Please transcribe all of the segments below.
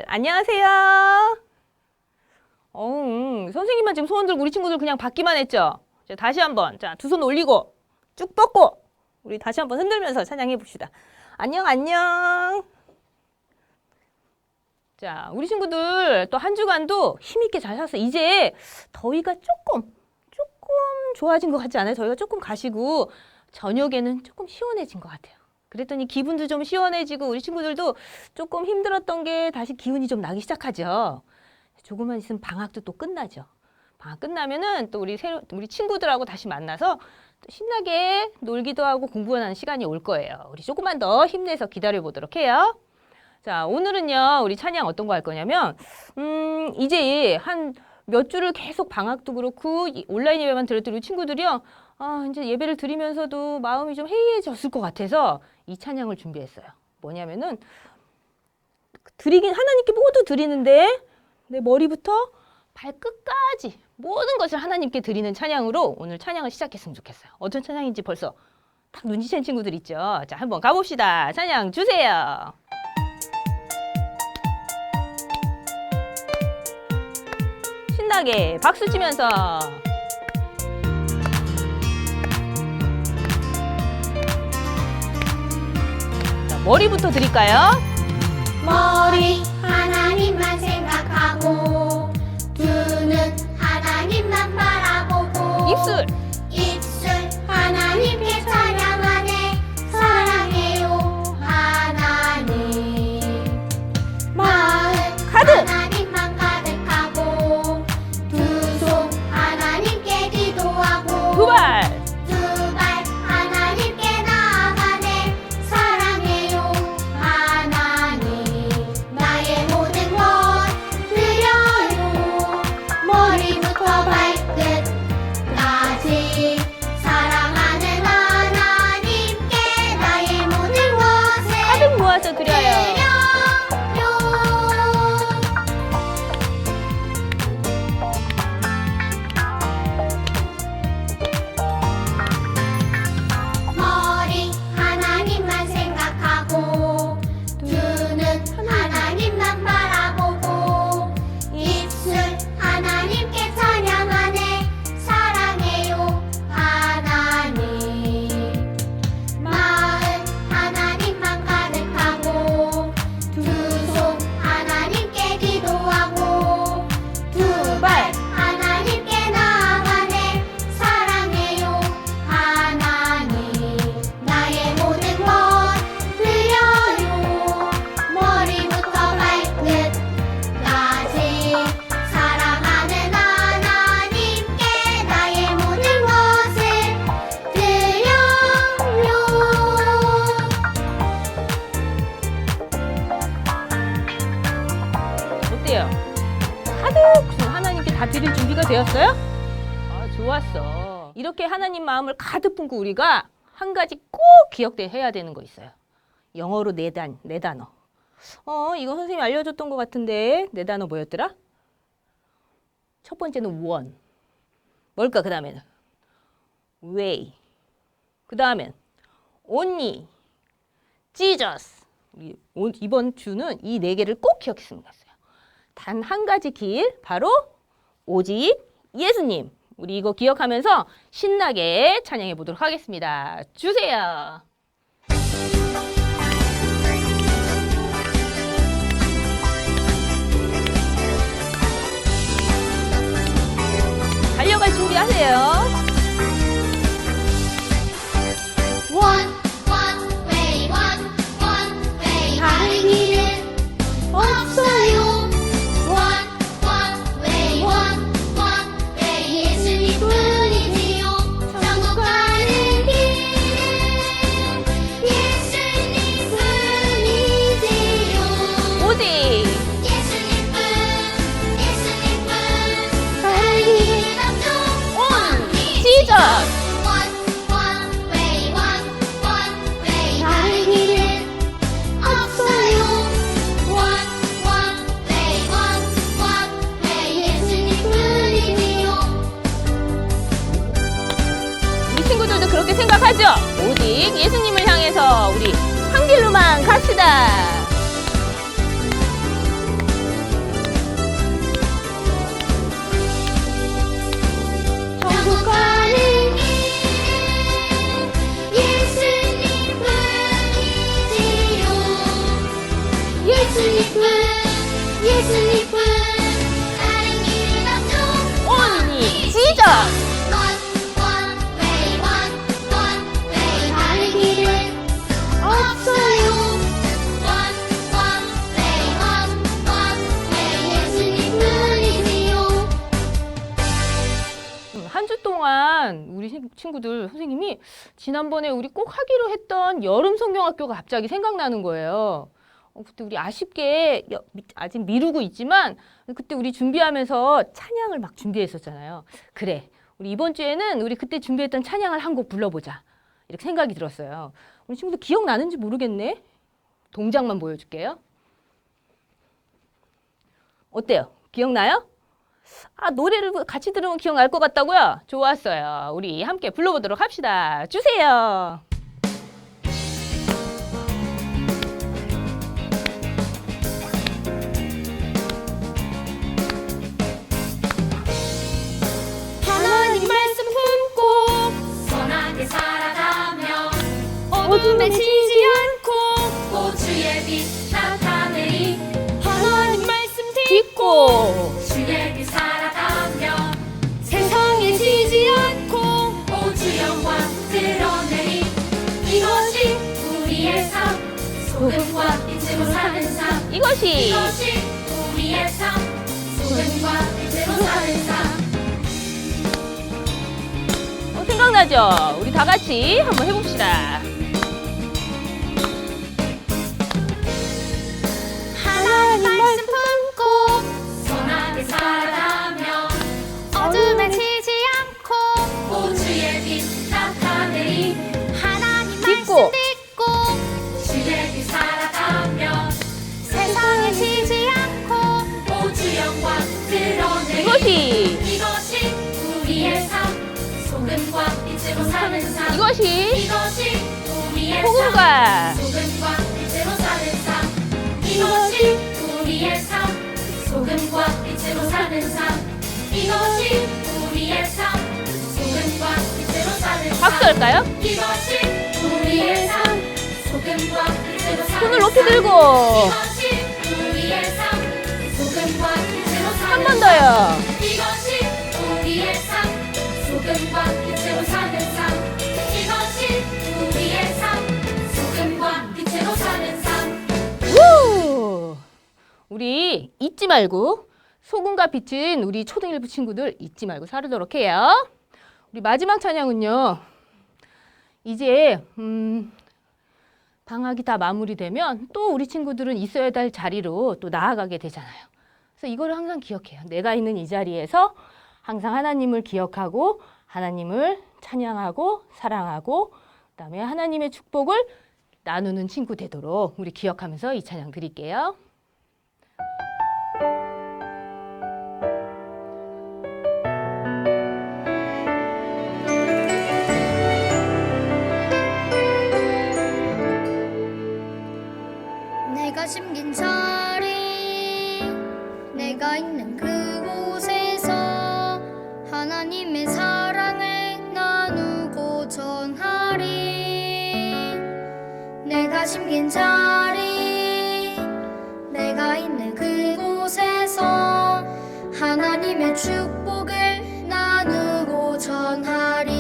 안녕하세요. 선생님만 지금 손 들고 우리 친구들 그냥 받기만 했죠? 자, 다시 한번. 자, 두 손 올리고 쭉 뻗고 우리 다시 한번 흔들면서 찬양해 봅시다. 안녕, 안녕. 자, 우리 친구들 또 한 주간도 힘있게 잘 살았어요. 이제 더위가 조금 좋아진 것 같지 않아요? 더위가 조금 가시고 저녁에는 조금 시원해진 것 같아요. 그랬더니 기분도 좀 시원해지고 우리 친구들도 조금 힘들었던 게 다시 기운이 좀 나기 시작하죠. 조금만 있으면 방학도 또 끝나죠. 방학 끝나면은 또 우리 친구들하고 다시 만나서 또 신나게 놀기도 하고 공부하는 시간이 올 거예요. 우리 조금만 더 힘내서 기다려 보도록 해요. 자, 오늘은요, 우리 찬양 어떤 거 할 거냐면, 이제 한 몇 주를 계속 방학도 그렇고, 온라인 예배만 들었던 우리 친구들이요, 이제 예배를 드리면서도 마음이 좀 해이해졌을 것 같아서 이 찬양을 준비했어요. 뭐냐면은, 하나님께 모두 드리는데, 내 머리부터 발끝까지 모든 것을 하나님께 드리는 찬양으로 오늘 찬양을 시작했으면 좋겠어요. 어떤 찬양인지 벌써 딱 눈치챈 친구들 있죠? 자, 한번 가봅시다. 찬양 주세요. 신나게 박수 치면서 자, 머리부터 드릴까요? 머리 하나님만 생각하고 두 눈 하나님만 바라보고 입술 입술 하나님께 찬양하네 사랑해요 하나님 마음 가득 하나님만 가득하고 두 손 하나님께 기도하고 두 발 두 발 하나님께 나아가네 사랑해요 하나님 나의 모든 것 드려요 머리부터 발끝까지 하나님께 다 드릴 준비가 되었어요? 아, 좋았어. 이렇게 하나님 마음을 가득 품고 우리가 한 가지 꼭 기억해야 되는 거 있어요. 영어로 네 단어. 이거 선생님이 알려줬던 것 같은데 네 단어 뭐였더라? 첫 번째는 one. 뭘까? 그 다음에는 way. 그 다음엔 only, Jesus. 우리 이번 주는 이 네 개를 꼭 기억했으면 좋겠어요. 단 한 가지 길, 바로 오직 예수님. 우리 이거 기억하면서 신나게 찬양해 보도록 하겠습니다. 주세요. 달려갈 준비하세요. One way, one way. 다른 길은 없어요. One way, one way. 예수님뿐이지요. 천국 가는 길은 예수님뿐이지요. 오직 예수님뿐. 다른 길은 없죠. 온 지저스. One way, one way. 다른 길은 없어요. One way. 예수님뿐이지요. 우리 친구들도 그렇게 생각하죠? 오직 예수님을 향해서 우리 한 길로만 갑시다. 천국 가는 길은 예수님뿐이지요. 예수님뿐. 다른 길은 없죠. 온리 지저스. One way. 다른 길은 없어요. One way. 예수님뿐이지요. 한 주 동안 우리 친구들 선생님이 지난번에 우리 꼭 하기로 했던 여름 성경학교가 갑자기 생각나는 거예요. 그때 우리 아쉽게 아직 미루고 있지만 그때 우리 준비하면서 찬양을 막 준비했었잖아요. 그래, 우리 이번 주에는 우리 그때 준비했던 찬양을 한 곡 불러보자. 이렇게 생각이 들었어요. 우리 친구들 기억나는지 모르겠네. 동작만 보여줄게요. 어때요? 기억나요? 아, 노래를 같이 들으면 기억날 것 같다고요? 좋았어요. 우리 함께 불러보도록 합시다. 주세요. 하나님 말씀 품고 선하게 살아가며 어둠에 지지 않고 오 주의 빛 나타내리. 하나님 말씀 딛고 주의 빛 살아가며 세상에 지지 않고 오 주 영광 드러내리. 이것이 우리의 삶, 소금과 빛으로 사는 삶. 이것이 이것이 우리의 삶, 소금과 빛으로 사는 삶. 생각나죠? 우리 다 같이 한번 해봅시다. 하나님 말씀 품고 선하게 살아가며 어둠에 지지 않고 오 주의 빛 나타내리. 하나님 딛고. 말씀 듣고 주의 빛 살아가며 세상에 지지 않고 오 주 영광 드러내리. 이것이 우리의 삶, 소금과 빛으로 사는 삶. 이것이 우리의 소금과 삶, 소금과 빛으로 사는 삶. 이것이 우리의 삶, 소금과 빛으로 사는 삶. 이것이 우리의 삶, 소금과 빛으로 사는 삶. 박수 할까요? 이것이 우리의 삶, 소금과 빛으로 사는 삶. 손을 높이 들고 이것이 우리의 삶, 소금과 빛으로 사는 한 번 더요. 이것이 우리의 삶, 소금과 빛으로 사는 삶. 이것이 우리의 삶, 소금과 빛으로 사는 삶. 우! 우리 잊지 말고 소금과 빛은 우리 초등일부 친구들 잊지 말고 살도록 해요. 우리 마지막 찬양은요. 이제 방학이 다 마무리되면 또 우리 친구들은 있어야 될 자리로 또 나아가게 되잖아요. 그래서 그래서 이거를 항상 기억해요. 내가 있는 이 자리에서 항상 하나님을 기억하고 하나님을 찬양하고 사랑하고 그다음에 하나님의 축복을 나누는 친구 되도록 우리 기억하면서 이 찬양 드릴게요. 내가 심긴 자리 내가 있는 그곳에서 하나님의 사랑을 나누고 전하리. 내가 심긴 자리 내가 있는 그곳에서 하나님의 축복을 나누고 전하리.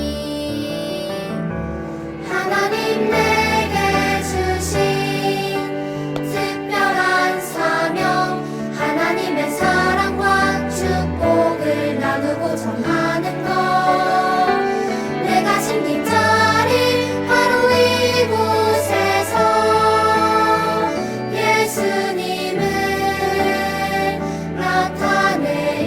하나님 내게 주신 특별한 사명 하나님의 사랑과 축복을 나누고 전하는 것. 내가 심긴 자리 바로 이곳에서 예수님을 나타내리.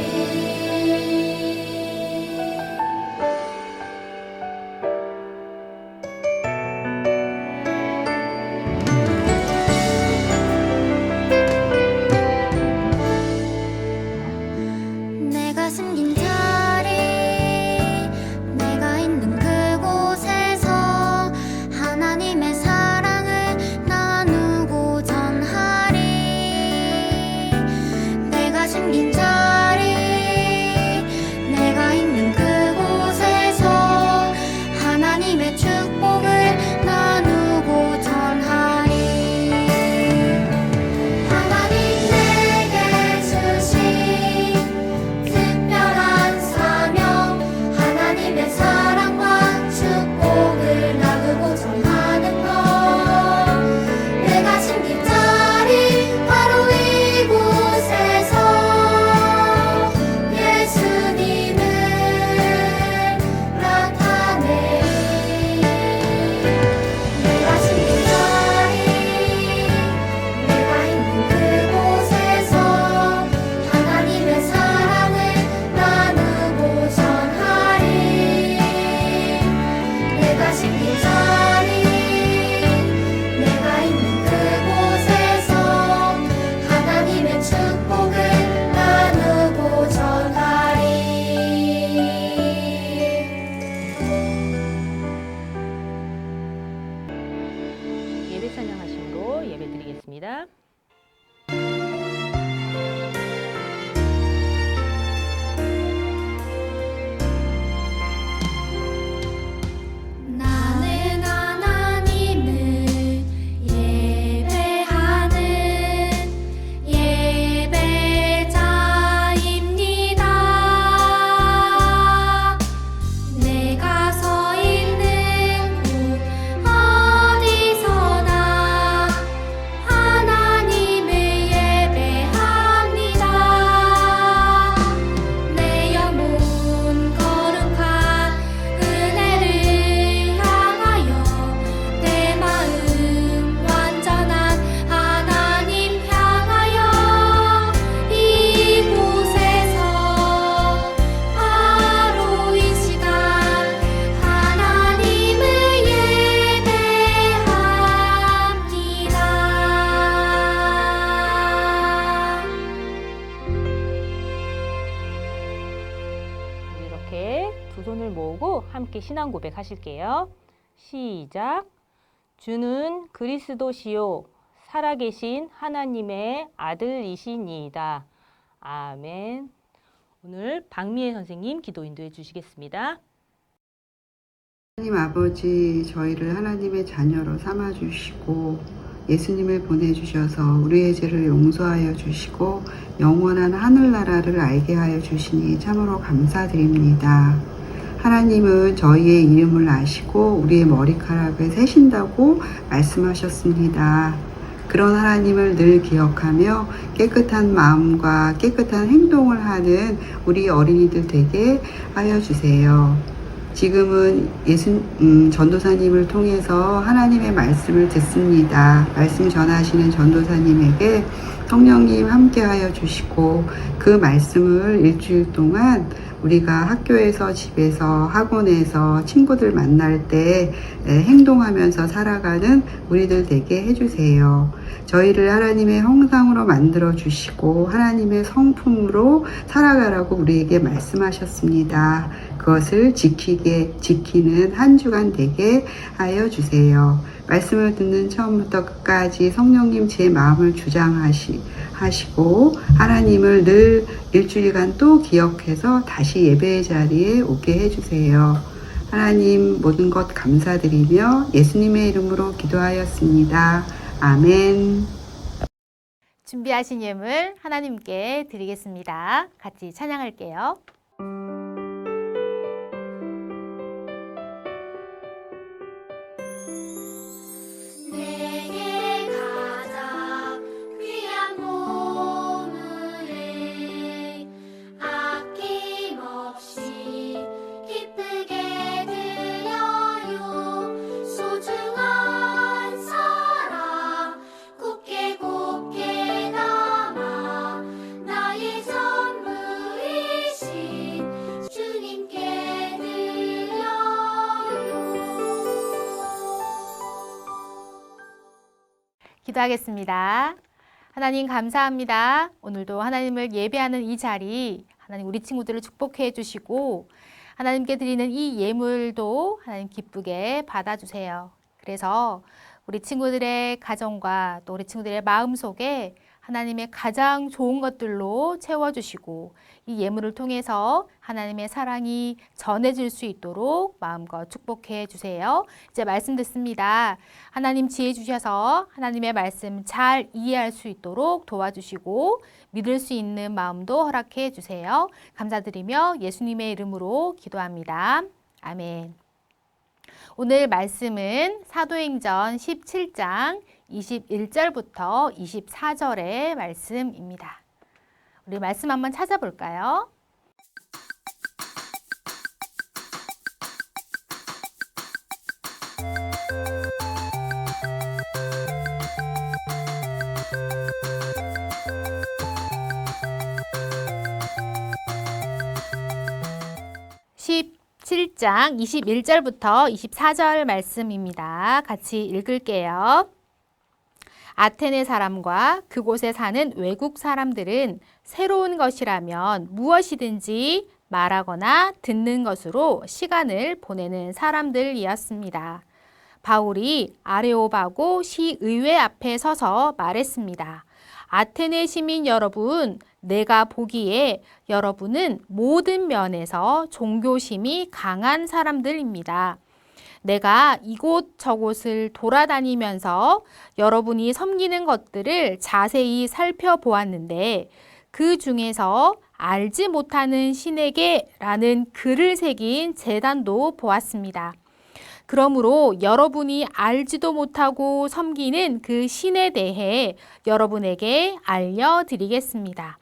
내가 숨긴 자리 내가 있는 그곳에서 하나님의 사랑을 나누고 전하리. 내가 숨긴 자리 내가 있는 그곳에서 하나님의 축복을 나누고 전하리. 하나님 내게 주신 특별한 사명 하나님의 사랑과 축복을 나누고 전하는 것. 내가 심긴 자리 바로 이곳에서 예수님을 나타내리. 내가 심긴 자리 내가 있는 그곳에서 하나님의 사랑을 나누고 전하리. 내가 심긴 자리 내가 있는 그곳에서 하나님의 축복을 나누고 전하리. 예배 찬양하심으로 예배 드리겠습니다. 나는 하나님을 예배하는 예배자입니다. 내가 서 있는 곳 어디서나 하나님을 예배합니다. 내 영혼 거룩한 은혜를 향하여 내 마음 완전한 하나님 향하여 이곳에서 바로 이 시간 하나님을 예배합니다. 이렇게 두 손을 모으고 함께 신앙 고백하실게요. 시작. 주는 그리스도시요 살아계신 하나님의 아들이시니이다. 아멘. 오늘 박미애 선생님 기도 인도해 주시겠습니다. 하나님 아버지, 저희를 하나님의 자녀로 삼아주시고 예수님을 보내주셔서 우리의 죄를 용서하여 주시고 영원한 하늘나라를 알게 하여 주시니 참으로 감사드립니다. 하나님은 저희의 이름을 아시고 우리의 머리카락을 세신다고 말씀하셨습니다. 그런 하나님을 늘 기억하며 깨끗한 마음과 깨끗한 행동을 하는 우리 어린이들 되게 하여 주세요. 지금은 전도사님을 통해서 하나님의 말씀을 듣습니다. 말씀 전하시는 전도사님에게 성령님 함께하여 주시고 그 말씀을 일주일 동안 우리가 학교에서, 집에서, 학원에서 친구들 만날 때 행동하면서 살아가는 우리들 되게 해주세요. 저희를 하나님의 형상으로 만들어 주시고 하나님의 성품으로 살아가라고 우리에게 말씀하셨습니다. 그것을 지키는 한 주간 되게 하여 주세요. 말씀을 듣는 처음부터 끝까지 성령님 제 마음을 주장하시고 하나님을 늘 일주일간 또 기억해서 다시 예배의 자리에 오게 해주세요. 하나님 모든 것 감사드리며 예수님의 이름으로 기도하였습니다. 아멘. 준비하신 예물 하나님께 드리겠습니다. 같이 찬양할게요. 내게 가장 귀한 몸을 아낌없이 기쁘게 드려요. 소중한 사랑 곱게 담아 나의 전부이신 주님께 드려요. 기도하겠습니다. 하나님 감사합니다. 오늘도 하나님을 예배하는 이 자리, 하나님 우리 친구들을 축복해 주시고 하나님께 드리는 이 예물도 하나님 기쁘게 받아주세요. 그래서 우리 친구들의 가정과 또 우리 친구들의 마음속에 하나님의 가장 좋은 것들로 채워주시고 이 예물을 통해서 하나님의 사랑이 전해질 수 있도록 마음껏 축복해 주세요. 이제 말씀 듣습니다. 하나님 지혜 주셔서 하나님의 말씀 잘 이해할 수 있도록 도와주시고 믿을 수 있는 마음도 허락해 주세요. 감사드리며 예수님의 이름으로 기도합니다. 아멘. 오늘 말씀은 사도행전 17장 21절부터 24절의 말씀입니다. 우리 말씀 한번 찾아볼까요? (17장) 21절부터 24절 말씀입니다. 같이 읽을게요. 아테네 사람과 그곳에 사는 외국 사람들은 새로운 것이라면 무엇이든지 말하거나 듣는 것으로 시간을 보내는 사람들이었습니다. 바울이 아레오바고 시의회 앞에 서서 말했습니다. 아테네 시민 여러분, 내가 보기에 여러분은 모든 면에서 종교심이 강한 사람들입니다. 내가 이곳저곳을 돌아다니면서 여러분이 섬기는 것들을 자세히 살펴보았는데 그 중에서 알지 못하는 신에게라는 글을 새긴 제단도 보았습니다. 그러므로 여러분이 알지도 못하고 섬기는 그 신에 대해 여러분에게 알려드리겠습니다.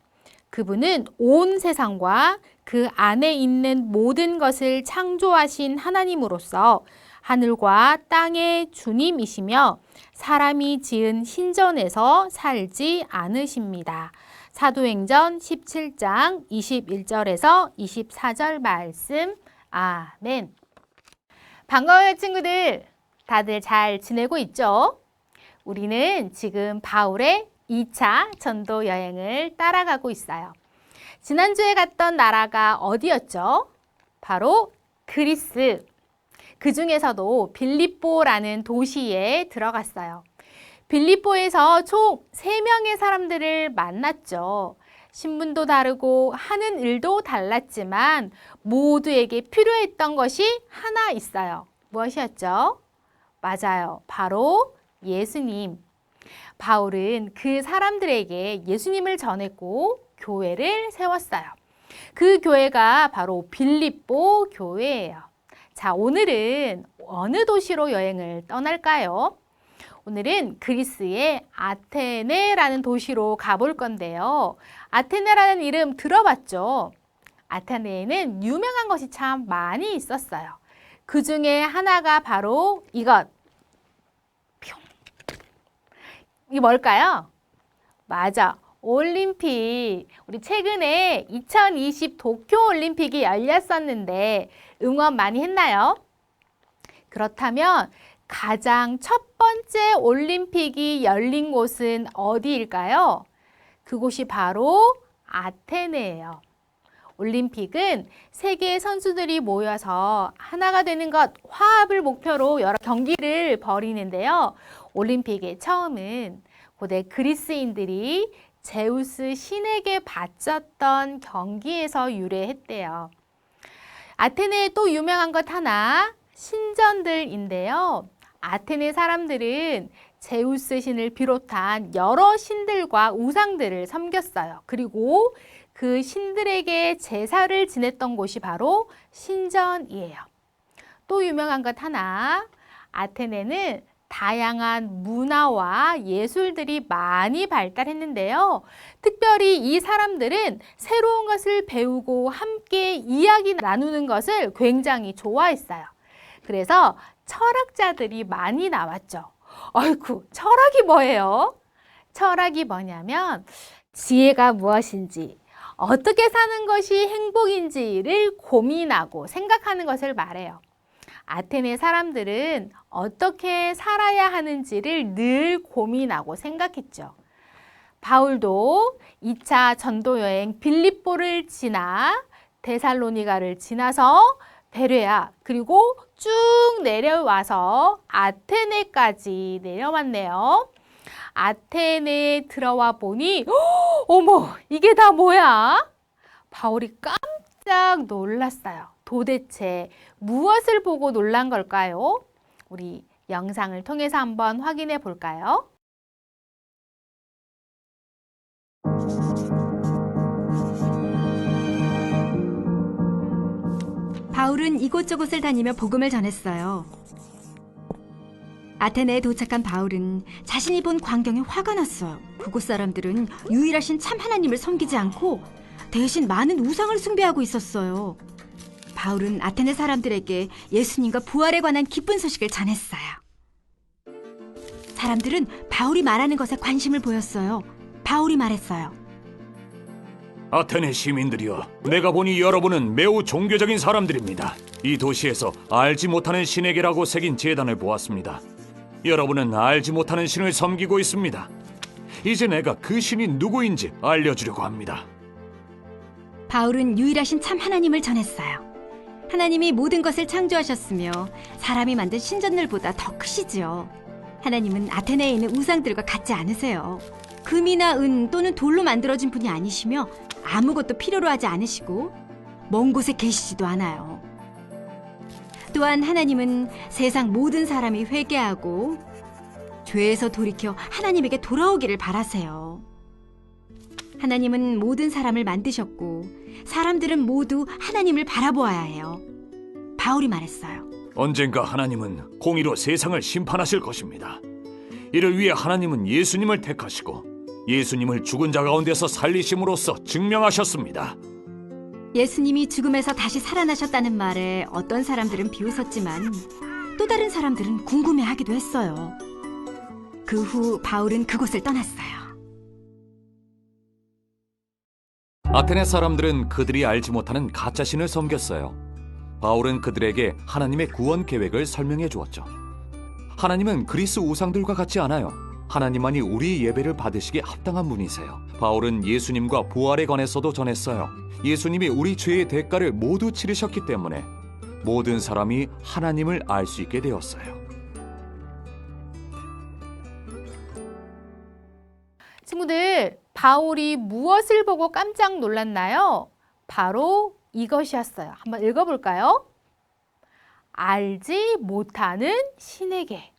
그분은 온 세상과 그 안에 있는 모든 것을 창조하신 하나님으로서 하늘과 땅의 주님이시며 사람이 지은 신전에서 살지 않으십니다. 사도행전 17장 21절에서 24절 말씀. 아멘. 반가워요, 친구들. 다들 잘 지내고 있죠? 우리는 지금 바울의 2차 전도 여행을 따라가고 있어요. 지난주에 갔던 나라가 어디였죠? 바로 그리스. 그 중에서도 빌립보라는 도시에 들어갔어요. 빌립보에서 총 3명의 사람들을 만났죠. 신분도 다르고 하는 일도 달랐지만 모두에게 필요했던 것이 하나 있어요. 무엇이었죠? 맞아요. 바로 예수님. 바울은 그 사람들에게 예수님을 전했고 교회를 세웠어요. 그 교회가 바로 빌립보 교회예요. 자, 오늘은 어느 도시로 여행을 떠날까요? 오늘은 그리스의 아테네라는 도시로 가볼 건데요. 아테네라는 이름 들어봤죠? 아테네에는 유명한 것이 참 많이 있었어요. 그 중에 하나가 바로 이것. 이게 뭘까요? 맞아. 올림픽. 우리 최근에 2020 도쿄 올림픽이 열렸었는데 응원 많이 했나요? 그렇다면 가장 첫 번째 올림픽이 열린 곳은 어디일까요? 그곳이 바로 아테네예요. 올림픽은 세계 선수들이 모여서 하나가 되는 것, 화합을 목표로 여러 경기를 벌이는데요. 올림픽의 처음은 고대 그리스인들이 제우스 신에게 바쳤던 경기에서 유래했대요. 아테네에 또 유명한 것 하나, 신전들인데요. 아테네 사람들은 제우스 신을 비롯한 여러 신들과 우상들을 섬겼어요. 그리고 그 신들에게 제사를 지냈던 곳이 바로 신전이에요. 또 유명한 것 하나, 아테네는 다양한 문화와 예술들이 많이 발달했는데요. 특별히 이 사람들은 새로운 것을 배우고 함께 이야기 나누는 것을 굉장히 좋아했어요. 그래서 철학자들이 많이 나왔죠. 아이고, 철학이 뭐예요? 철학이 뭐냐면 지혜가 무엇인지, 어떻게 사는 것이 행복인지를 고민하고 생각하는 것을 말해요. 아테네 사람들은 어떻게 살아야 하는지를 늘 고민하고 생각했죠. 바울도 2차 전도 여행 빌립보를 지나 데살로니가를 지나서 베레아 그리고 쭉 내려와서 아테네까지 내려왔네요. 아테네에 들어와 보니 어머, 이게 다 뭐야? 바울이 깜짝 놀랐어요. 도대체 무엇을 보고 놀란 걸까요? 우리 영상을 통해서 한번 확인해 볼까요? 바울은 이곳저곳을 다니며 복음을 전했어요. 아테네에 도착한 바울은 자신이 본 광경에 화가 났어요. 그곳 사람들은 유일하신 참 하나님을 섬기지 않고 대신 많은 우상을 숭배하고 있었어요. 바울은 아테네 사람들에게 예수님과 부활에 관한 기쁜 소식을 전했어요. 사람들은 바울이 말하는 것에 관심을 보였어요. 바울이 말했어요. 아테네 시민들이여, 내가 보니 여러분은 매우 종교적인 사람들입니다. 이 도시에서 알지 못하는 신에게라고 새긴 제단을 보았습니다. 여러분은 알지 못하는 신을 섬기고 있습니다. 이제 내가 그 신이 누구인지 알려주려고 합니다. 바울은 유일하신 참 하나님을 전했어요. 하나님이 모든 것을 창조하셨으며 사람이 만든 신전들보다 더 크시지요. 하나님은 아테네에 있는 우상들과 같지 않으세요. 금이나 은 또는 돌로 만들어진 분이 아니시며 아무것도 필요로 하지 않으시고 먼 곳에 계시지도 않아요. 또한 하나님은 세상 모든 사람이 회개하고 죄에서 돌이켜 하나님에게 돌아오기를 바라세요. 하나님은 모든 사람을 만드셨고 사람들은 모두 하나님을 바라보아야 해요. 바울이 말했어요. 언젠가 하나님은 공의로 세상을 심판하실 것입니다. 이를 위해 하나님은 예수님을 택하시고 예수님을 죽은 자 가운데서 살리심으로써 증명하셨습니다. 예수님이 죽음에서 다시 살아나셨다는 말에 어떤 사람들은 비웃었지만 또 다른 사람들은 궁금해하기도 했어요. 그 후 바울은 그곳을 떠났어요. 아테네 사람들은 그들이 알지 못하는 가짜 신을 섬겼어요. 바울은 그들에게 하나님의 구원 계획을 설명해 주었죠. 하나님은 그리스 우상들과 같지 않아요. 하나님만이 우리 예배를 받으시기에 합당한 분이세요. 바울은 예수님과 부활에 관해서도 전했어요. 예수님이 우리 죄의 대가를 모두 치르셨기 때문에 모든 사람이 하나님을 알 수 있게 되었어요. 친구들, 바울이 무엇을 보고 깜짝 놀랐나요? 바로 이것이었어요. 한번 읽어볼까요? 알지 못하는 신에게.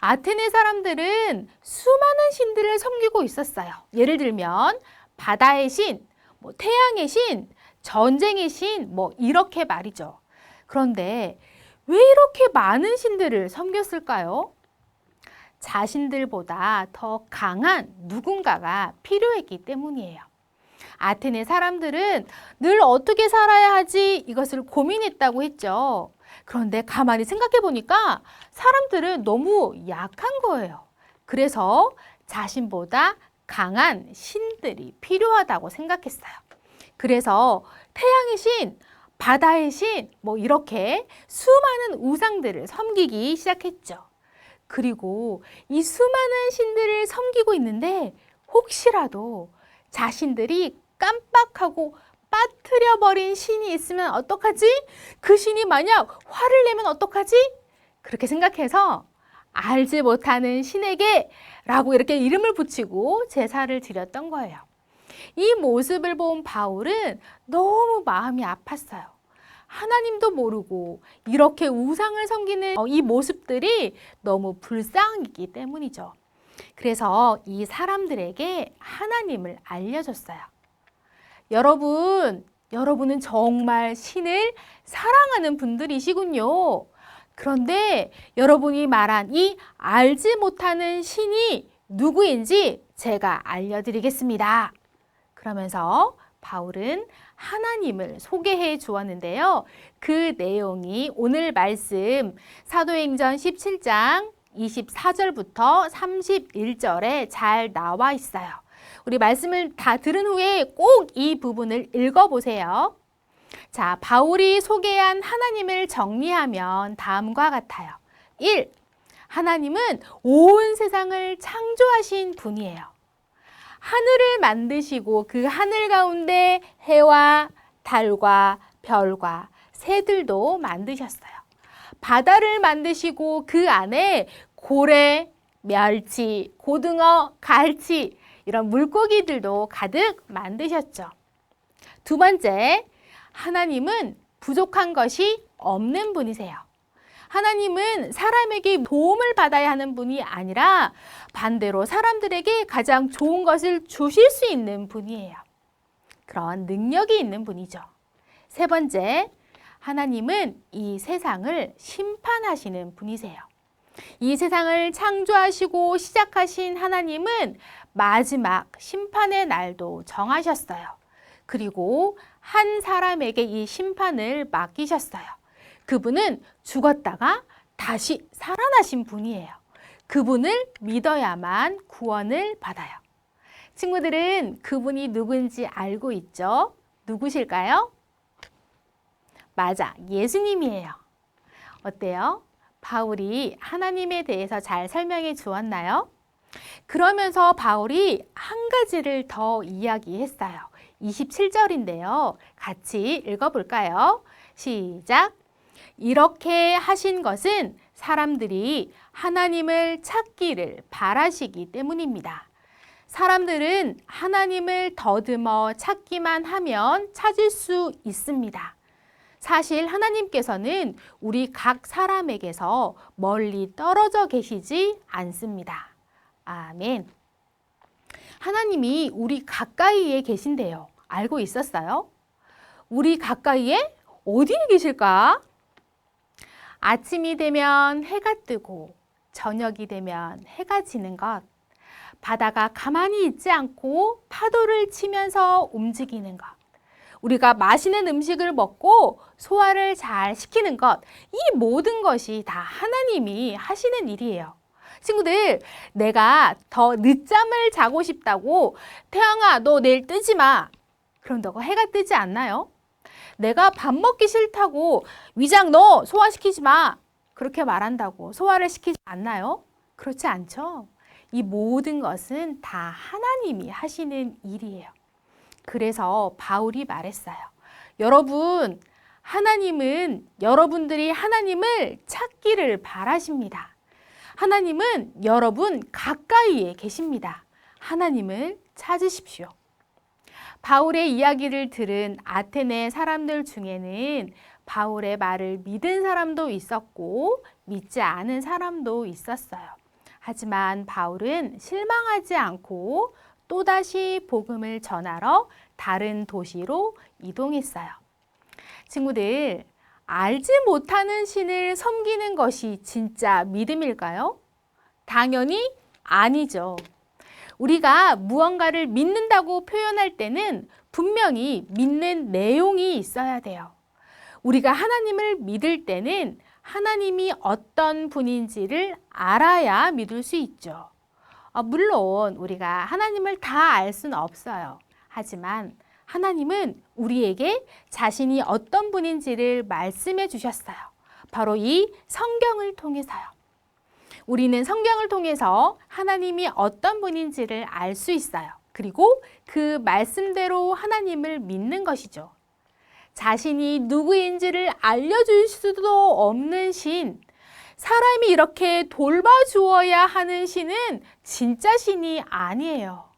아테네 사람들은 수많은 신들을 섬기고 있었어요. 예를 들면 바다의 신, 태양의 신, 전쟁의 신, 이렇게 말이죠. 그런데 왜 이렇게 많은 신들을 섬겼을까요? 자신들보다 더 강한 누군가가 필요했기 때문이에요. 아테네 사람들은 늘 어떻게 살아야 하지 이것을 고민했다고 했죠. 그런데 가만히 생각해 보니까 사람들은 너무 약한 거예요. 그래서 자신보다 강한 신들이 필요하다고 생각했어요. 그래서 태양의 신, 바다의 신, 이렇게 수많은 우상들을 섬기기 시작했죠. 그리고 이 수많은 신들을 섬기고 있는데 혹시라도 자신들이 깜빡하고 빠뜨려버린 신이 있으면 어떡하지? 그 신이 만약 화를 내면 어떡하지? 그렇게 생각해서 알지 못하는 신에게 라고 이렇게 이름을 붙이고 제사를 드렸던 거예요. 이 모습을 본 바울은 너무 마음이 아팠어요. 하나님도 모르고 이렇게 우상을 섬기는 이 모습들이 너무 불쌍하기 때문이죠. 그래서 이 사람들에게 하나님을 알려줬어요. 여러분은 정말 신을 사랑하는 분들이시군요. 그런데 여러분이 말한 이 알지 못하는 신이 누구인지 제가 알려드리겠습니다. 그러면서 바울은 하나님을 소개해 주었는데요. 그 내용이 오늘 말씀 사도행전 17장 24절부터 31절에 잘 나와 있어요. 우리 말씀을 다 들은 후에 꼭 이 부분을 읽어보세요. 자, 바울이 소개한 하나님을 정리하면 다음과 같아요. 1. 하나님은 온 세상을 창조하신 분이에요. 하늘을 만드시고 그 하늘 가운데 해와 달과 별과 새들도 만드셨어요. 바다를 만드시고 그 안에 고래, 멸치, 고등어, 갈치 이런 물고기들도 가득 만드셨죠. 두 번째, 하나님은 부족한 것이 없는 분이세요. 하나님은 사람에게 도움을 받아야 하는 분이 아니라 반대로 사람들에게 가장 좋은 것을 주실 수 있는 분이에요. 그런 능력이 있는 분이죠. 세 번째, 하나님은 이 세상을 심판하시는 분이세요. 이 세상을 창조하시고 시작하신 하나님은 마지막 심판의 날도 정하셨어요. 그리고 한 사람에게 이 심판을 맡기셨어요. 그분은 죽었다가 다시 살아나신 분이에요. 그분을 믿어야만 구원을 받아요. 친구들은 그분이 누군지 알고 있죠? 누구실까요? 맞아, 예수님이에요. 어때요? 바울이 하나님에 대해서 잘 설명해 주었나요? 그러면서 바울이 한 가지를 더 이야기했어요. 27절인데요. 같이 읽어볼까요? 시작! 이렇게 하신 것은 사람들이 하나님을 찾기를 바라시기 때문입니다. 사람들은 하나님을 더듬어 찾기만 하면 찾을 수 있습니다. 사실 하나님께서는 우리 각 사람에게서 멀리 떨어져 계시지 않습니다. 아멘. 하나님이 우리 가까이에 계신대요. 알고 있었어요? 우리 가까이에 어디에 계실까? 아침이 되면 해가 뜨고 저녁이 되면 해가 지는 것, 바다가 가만히 있지 않고 파도를 치면서 움직이는 것, 우리가 맛있는 음식을 먹고 소화를 잘 시키는 것, 이 모든 것이 다 하나님이 하시는 일이에요. 친구들, 내가 더 늦잠을 자고 싶다고 태양아, 너 내일 뜨지 마. 그럼 너가 해가 뜨지 않나요? 내가 밥 먹기 싫다고 위장 너 소화시키지 마. 그렇게 말한다고 소화를 시키지 않나요? 그렇지 않죠? 이 모든 것은 다 하나님이 하시는 일이에요. 그래서 바울이 말했어요. 여러분, 하나님은 여러분들이 하나님을 찾기를 바라십니다. 하나님은 여러분 가까이에 계십니다. 하나님을 찾으십시오. 바울의 이야기를 들은 아테네 사람들 중에는 바울의 말을 믿은 사람도 있었고 믿지 않은 사람도 있었어요. 하지만 바울은 실망하지 않고 또다시 복음을 전하러 다른 도시로 이동했어요. 친구들, 알지 못하는 신을 섬기는 것이 진짜 믿음일까요? 당연히 아니죠. 우리가 무언가를 믿는다고 표현할 때는 분명히 믿는 내용이 있어야 돼요. 우리가 하나님을 믿을 때는 하나님이 어떤 분인지를 알아야 믿을 수 있죠. 물론 우리가 하나님을 다 알 수는 없어요. 하지만 하나님은 우리에게 자신이 어떤 분인지를 말씀해 주셨어요. 바로 이 성경을 통해서요. 우리는 성경을 통해서 하나님이 어떤 분인지를 알 수 있어요. 그리고 그 말씀대로 하나님을 믿는 것이죠. 자신이 누구인지를 알려줄 수도 없는 신, 사람이 이렇게 돌봐주어야 하는 신은 진짜 신이 아니에요.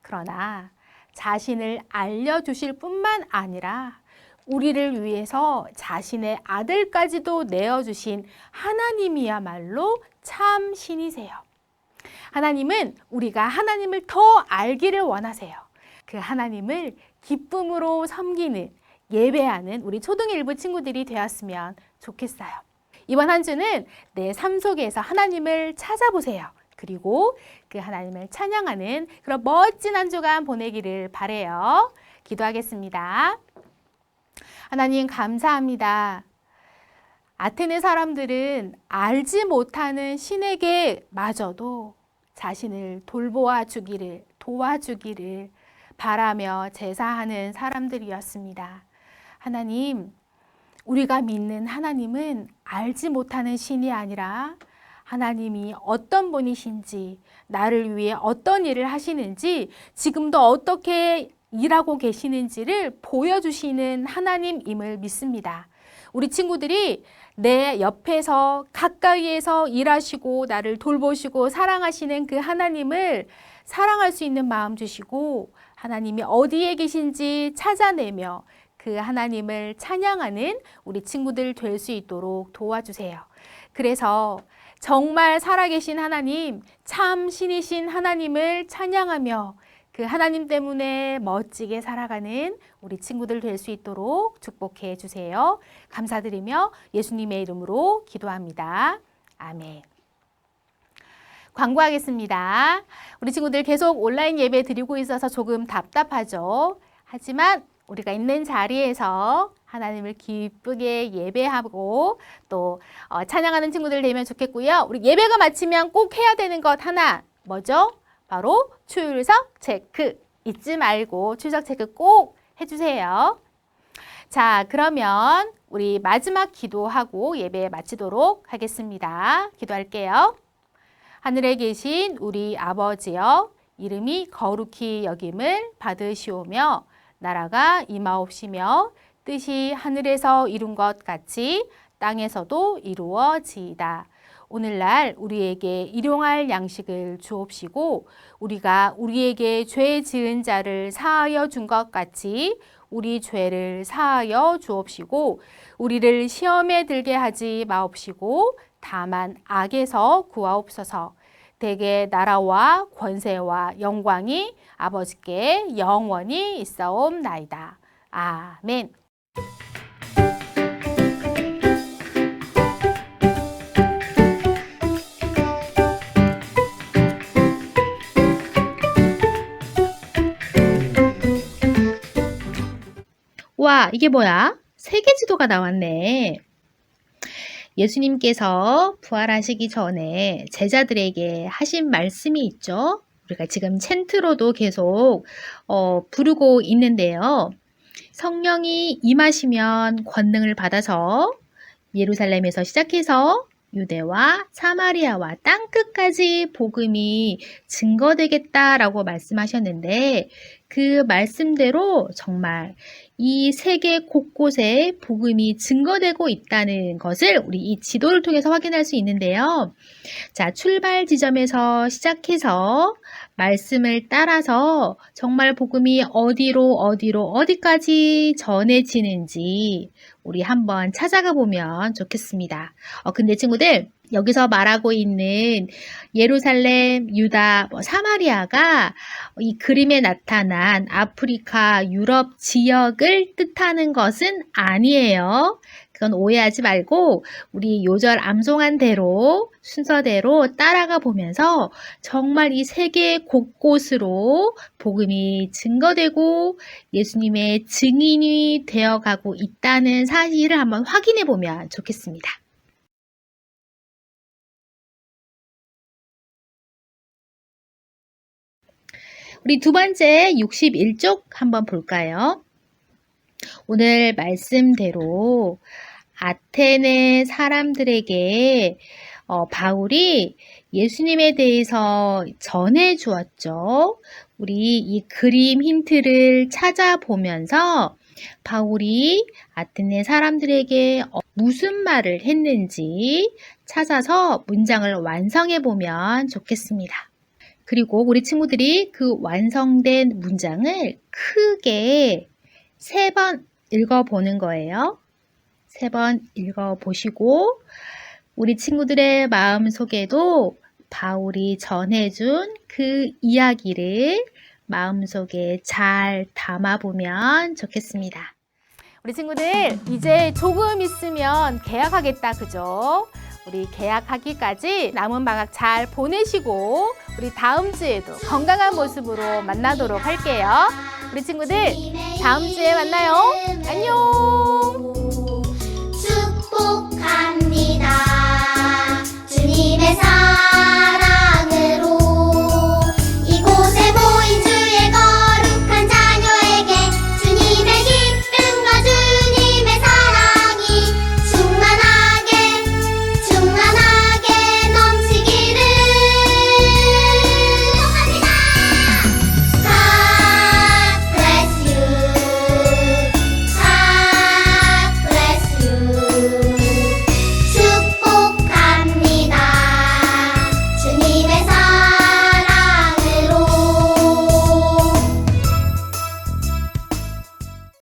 그러나 자신을 알려주실 뿐만 아니라 우리를 위해서 자신의 아들까지도 내어주신 하나님이야말로 참 신이세요. 하나님은 우리가 하나님을 더 알기를 원하세요. 그 하나님을 기쁨으로 섬기는, 예배하는 우리 초등 1부 친구들이 되었으면 좋겠어요. 이번 한 주는 내 삶 속에서 하나님을 찾아보세요. 그리고 그 하나님을 찬양하는 그런 멋진 한 주간 보내기를 바라요. 기도하겠습니다. 하나님 감사합니다. 아테네 사람들은 알지 못하는 신에게 마저도 자신을 도와주기를 바라며 제사하는 사람들이었습니다. 하나님, 우리가 믿는 하나님은 알지 못하는 신이 아니라 하나님이 어떤 분이신지, 나를 위해 어떤 일을 하시는지, 지금도 어떻게 일하고 계시는지를 보여주시는 하나님임을 믿습니다. 우리 친구들이 내 옆에서 가까이에서 일하시고 나를 돌보시고 사랑하시는 그 하나님을 사랑할 수 있는 마음 주시고, 하나님이 어디에 계신지 찾아내며 그 하나님을 찬양하는 우리 친구들 될 수 있도록 도와주세요. 그래서 정말 살아계신 하나님, 참 신이신 하나님을 찬양하며 그 하나님 때문에 멋지게 살아가는 우리 친구들 될 수 있도록 축복해 주세요. 감사드리며 예수님의 이름으로 기도합니다. 아멘. 광고하겠습니다. 우리 친구들 계속 온라인 예배 드리고 있어서 조금 답답하죠. 하지만 우리가 있는 자리에서 하나님을 기쁘게 예배하고 또 찬양하는 친구들 되면 좋겠고요. 우리 예배가 마치면 꼭 해야 되는 것 하나, 뭐죠? 바로 출석 체크. 잊지 말고 출석 체크 꼭 해주세요. 자, 그러면 우리 마지막 기도하고 예배 마치도록 하겠습니다. 기도할게요. 하늘에 계신 우리 아버지여, 이름이 거룩히 여김을 받으시오며 나라가 임하옵시며 뜻이 하늘에서 이룬 것 같이 땅에서도 이루어지이다. 오늘날 우리에게 일용할 양식을 주옵시고 우리가 우리에게 죄 지은 자를 사하여 준 것 같이 우리 죄를 사하여 주옵시고 우리를 시험에 들게 하지 마옵시고 다만 악에서 구하옵소서. 대개 나라와 권세와 영광이 아버지께 영원히 있사옵나이다. 아멘. 와, 이게 뭐야? 세계 지도가 나왔네. 예수님께서 부활하시기 전에 제자들에게 하신 말씀이 있죠. 우리가 지금 챈트로도 계속 부르고 있는데요. 성령이 임하시면 권능을 받아서 예루살렘에서 시작해서 유대와 사마리아와 땅끝까지 복음이 증거되겠다라고 말씀하셨는데 그 말씀대로 정말 이 세계 곳곳에 복음이 증거되고 있다는 것을 우리 이 지도를 통해서 확인할 수 있는데요. 자, 출발 지점에서 시작해서 말씀을 따라서 정말 복음이 어디까지 전해지는지 우리 한번 찾아가 보면 좋겠습니다. 근데 친구들, 여기서 말하고 있는 예루살렘, 유다, 사마리아가 이 그림에 나타난 아프리카, 유럽 지역을 뜻하는 것은 아니에요. 그건 오해하지 말고 우리 요절 암송한 대로 순서대로 따라가 보면서 정말 이 세계 곳곳으로 복음이 증거되고 예수님의 증인이 되어가고 있다는 사실을 한번 확인해 보면 좋겠습니다. 우리 두 번째 61쪽 한번 볼까요? 오늘 말씀대로 아테네 사람들에게 바울이 예수님에 대해서 전해 주었죠. 우리 이 그림 힌트를 찾아보면서 바울이 아테네 사람들에게 무슨 말을 했는지 찾아서 문장을 완성해 보면 좋겠습니다. 그리고 우리 친구들이 그 완성된 문장을 크게 3번 읽어보는 거예요. 3번 읽어보시고 우리 친구들의 마음속에도 바울이 전해준 그 이야기를 마음속에 잘 담아보면 좋겠습니다. 우리 친구들 이제 조금 있으면 개학하겠다, 그죠? 우리 개학하기까지 남은 방학 잘 보내시고 우리 다음 주에도 건강한 모습으로 만나도록 할게요. 우리 친구들 다음 주에 만나요. 안녕.